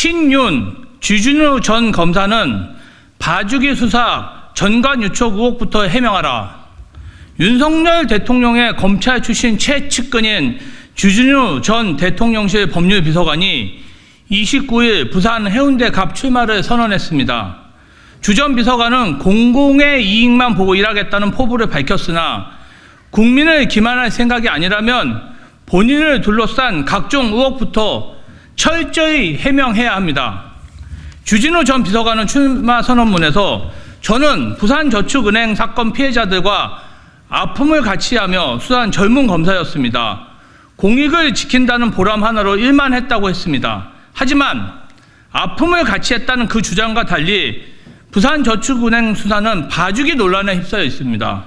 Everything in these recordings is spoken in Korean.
신윤, 주진우 전 검사는 봐주기 수사 전관 유촉 의혹부터 해명하라. 윤석열 대통령의 검찰 출신 최측근인 주진우 전 대통령실 법률비서관이 29일 부산 해운대 갑 출마를 선언했습니다. 주 전 비서관은 공공의 이익만 보고 일하겠다는 포부를 밝혔으나 국민을 기만할 생각이 아니라면 본인을 둘러싼 각종 의혹부터 철저히 해명해야 합니다. 주진우 전 비서관은 출마 선언문에서 저는 부산저축은행 사건 피해자들과 아픔을 같이 하며 수사한 젊은 검사였습니다. 공익을 지킨다는 보람 하나로 일만 했다고 했습니다. 하지만 아픔을 같이 했다는 그 주장과 달리 부산저축은행 수사는 봐주기 논란에 휩싸여 있습니다.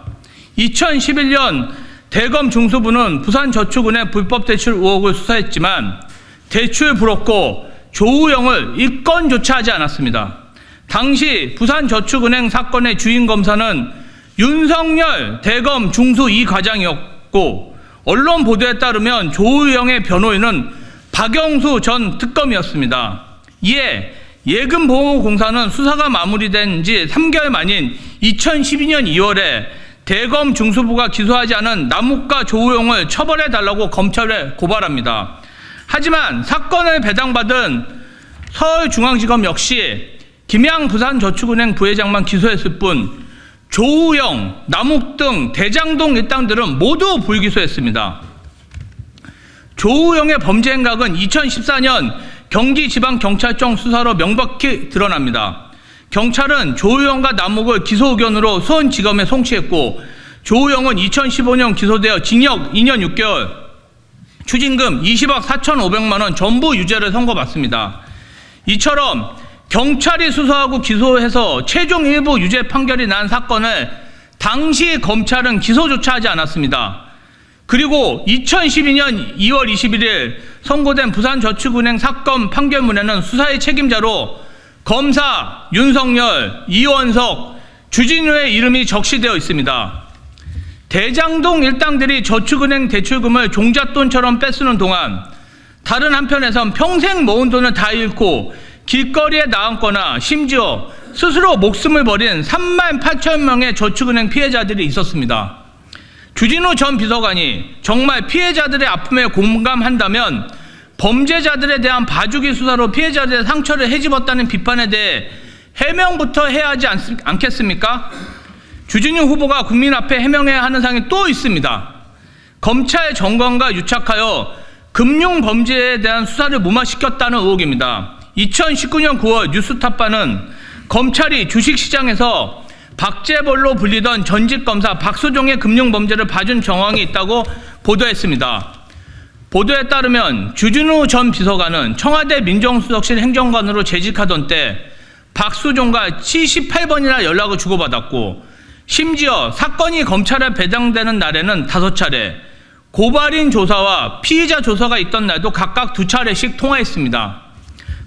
2011년 대검 중수부는 부산저축은행 불법 대출 의혹을 수사했지만 대출 불었고 조우영을 입건조차 하지 않았습니다. 당시 부산저축은행 사건의 주인 검사는 윤석열 대검 중수 2과장이었고 언론 보도에 따르면 조우영의 변호인은 박영수 전 특검이었습니다. 이에 예금보호공사는 수사가 마무리된 지 3개월 만인 2012년 2월에 대검 중수부가 기소하지 않은 남욱과 조우영을 처벌해달라고 검찰에 고발합니다. 하지만 사건을 배당받은 서울중앙지검 역시 김양 부산저축은행 부회장만 기소했을 뿐 조우영, 남욱 등 대장동 일당들은 모두 불기소했습니다. 조우영의 범죄 행각은 2014년 경기지방경찰청 수사로 명백히 드러납니다. 경찰은 조우영과 남욱을 기소 의견으로 수원지검에 송치했고 조우영은 2015년 기소되어 징역 2년 6개월, 추징금 20억 4,500만 원 전부 유죄를 선고받습니다. 이처럼 경찰이 수사하고 기소해서 최종 일부 유죄 판결이 난 사건을 당시 검찰은 기소조차 하지 않았습니다. 그리고 2012년 2월 21일 선고된 부산저축은행 사건 판결문에는 수사의 책임자로 검사 윤석열, 이원석, 주진우의 이름이 적시되어 있습니다. 대장동 일당들이 저축은행 대출금을 종잣돈처럼 뺏쓰는 동안 다른 한편에선 평생 모은 돈을 다 잃고 길거리에 나앉거나 심지어 스스로 목숨을 버린 3만 8천 명의 저축은행 피해자들이 있었습니다. 주진우 전 비서관이 정말 피해자들의 아픔에 공감한다면 범죄자들에 대한 봐주기 수사로 피해자들의 상처를 헤집었다는 비판에 대해 해명부터 해야 하지 않겠습니까? 주진우 후보가 국민 앞에 해명해야 하는 사항이 또 있습니다. 검찰 정관과 유착하여 금융범죄에 대한 수사를 무마시켰다는 의혹입니다. 2019년 9월 뉴스타파는 검찰이 주식시장에서 박재벌로 불리던 전직검사 박수종의 금융범죄를 봐준 정황이 있다고 보도했습니다. 보도에 따르면 주진우 전 비서관은 청와대 민정수석실 행정관으로 재직하던 때 박수종과 78번이나 연락을 주고받았고 심지어 사건이 검찰에 배당되는 날에는 5차례, 고발인 조사와 피의자 조사가 있던 날도 각각 2차례씩 통화했습니다.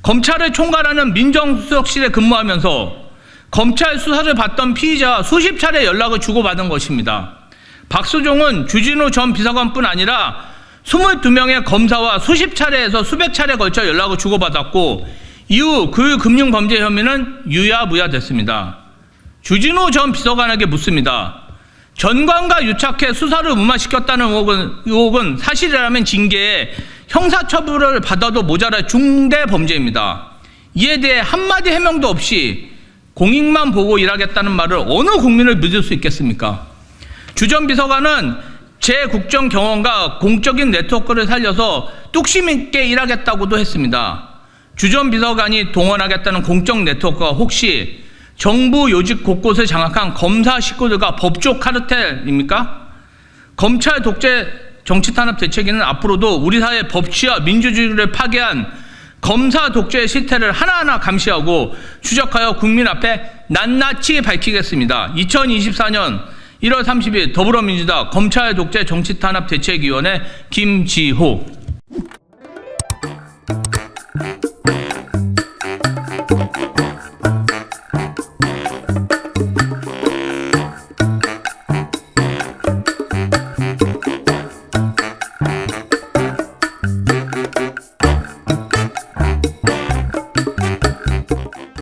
검찰을 총괄하는 민정수석실에 근무하면서 검찰 수사를 받던 피의자와 수십 차례 연락을 주고받은 것입니다. 박수종은 주진우 전 비서관뿐 아니라 22명의 검사와 수십 차례에서 수백 차례 걸쳐 연락을 주고받았고 이후 그 금융범죄 혐의는 유야무야됐습니다. 주진우 전 비서관에게 묻습니다. 전관과 유착해 수사를 무마시켰다는 의혹은 사실이라면 징계에 형사처벌을 받아도 모자랄 중대 범죄입니다. 이에 대해 한마디 해명도 없이 공익만 보고 일하겠다는 말을 어느 국민을 믿을 수 있겠습니까? 주 전 비서관은 제 국정 경험과 공적인 네트워크를 살려서 뚝심 있게 일하겠다고도 했습니다. 주 전 비서관이 동원하겠다는 공적 네트워크가 혹시 정부 요직 곳곳을 장악한 검사 식구들과 법조 카르텔입니까? 검찰 독재 정치 탄압 대책위는 앞으로도 우리 사회 법치와 민주주의를 파괴한 검사 독재의 실태를 하나하나 감시하고 추적하여 국민 앞에 낱낱이 밝히겠습니다. 2024년 1월 30일 더불어민주당 검찰 독재 정치 탄압 대책위원회 김지호.